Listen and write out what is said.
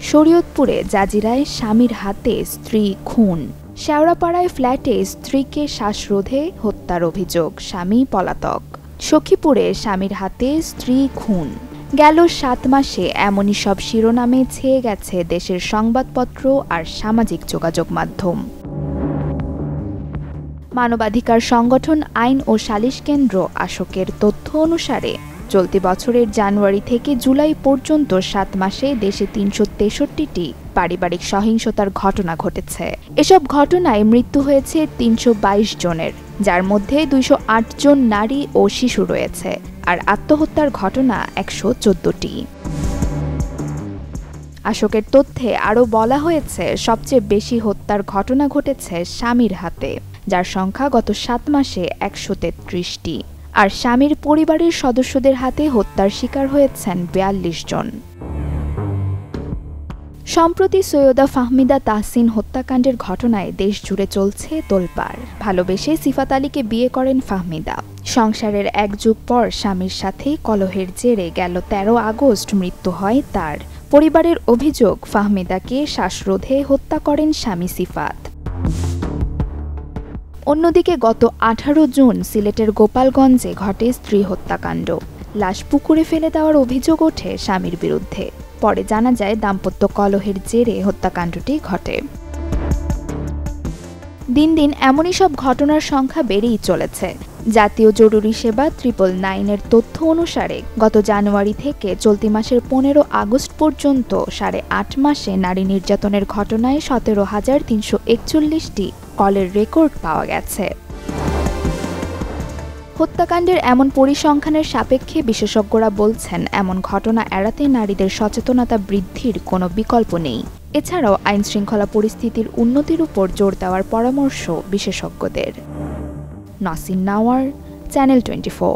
শরীয়তপুরে জাজিরায় স্বামীর হাতে স্ত্রী খুন। শেওড়াপাড়ায় ফ্ল্যাটে স্ত্রীকে শ্বাসরোধে হত্যার অভিযোগ, স্বামী পলাতক। সখীপুরে স্বামীর হাতে স্ত্রী খুন। গেল ৭ মাসে এমনই সব শিরোনামে ছেয়ে গেছে দেশের সংবাদপত্র আর সামাজিক যোগাযোগ মাধ্যম। মানবাধিকার সংগঠন আইন ও সালিশ কেন্দ্র আশোকের তথ্য অনুসারে চলতি বছরের জানুয়ারি থেকে জুলাই পর্যন্ত ৭ মাসে দেশে ৩৬৩টি পারিবারিক সহিংসতার ঘটনা ঘটেছে। এসব ঘটনায় মৃত্যু হয়েছে ৩২২ জনের, যার মধ্যে ২০৮ জন নারী ও শিশু রয়েছে, আর আত্মহত্যার ঘটনা ১১৪টি। আশোকের তথ্যে আরও বলা হয়েছে, সবচেয়ে বেশি হত্যার ঘটনা ঘটেছে স্বামীর হাতে, যার সংখ্যা গত ৭ মাসে ১৩৩টি। আর স্বামীর পরিবারের সদস্যদের হাতে হত্যার শিকার হয়েছেন ৪২ জন। সম্প্রতি সৈয়দা ফাহমিদা তাহসিন হত্যাকাণ্ডের ঘটনায় দেশ জুড়ে চলছে তোলপাড়। ভালোবেসে সিফাত আলীকে বিয়ে করেন ফাহমিদা। সংসারের ১ যুগ পর স্বামীর সাথে কলহের জেরে গেল ১৩ আগস্ট মৃত্যু হয় তার। পরিবারের অভিযোগ, ফাহমিদাকে শ্বাসরোধে হত্যা করেন স্বামী সিফাত। অন্যদিকে গত ১৮ জুন সিলেটের গোপালগঞ্জে ঘটে স্ত্রী হত্যাকাণ্ড। লাশ পুকুরে ফেলে দেওয়ার অভিযোগ ওঠে স্বামীর বিরুদ্ধে। পরে জানা যায় দাম্পত্য কলহের জেরে হত্যাকাণ্ডটি ঘটে। দিন দিন এমনই সব ঘটনার সংখ্যা বেড়েই চলেছে। জাতীয় জরুরি সেবা 999-এর তথ্য অনুসারে গত জানুয়ারি থেকে চলতি মাসের ১৫ আগস্ট পর্যন্ত ৮.৫ মাসে নারী নির্যাতনের ঘটনায় ১৭,৩৪১টি কলের রেকর্ড পাওয়া গেছে। হত্যাকাণ্ডের এমন পরিসংখ্যানের সাপেক্ষে বিশেষজ্ঞরা বলছেন, এমন ঘটনা এড়াতে নারীদের সচেতনতা বৃদ্ধির কোনো বিকল্প নেই। এছাড়াও আইনশৃঙ্খলা পরিস্থিতির উন্নতির উপর জোর দেওয়ার পরামর্শ বিশেষজ্ঞদের। নাসিন নাওয়ার, চ্যানেল 24।